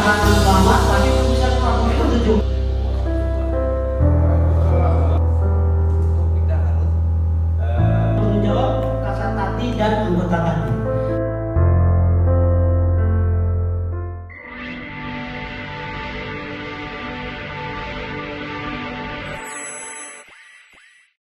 tahanan lama tapi bisa keluar itu tujuh. Tanggung jawab kasat tadi dan anggota tadi.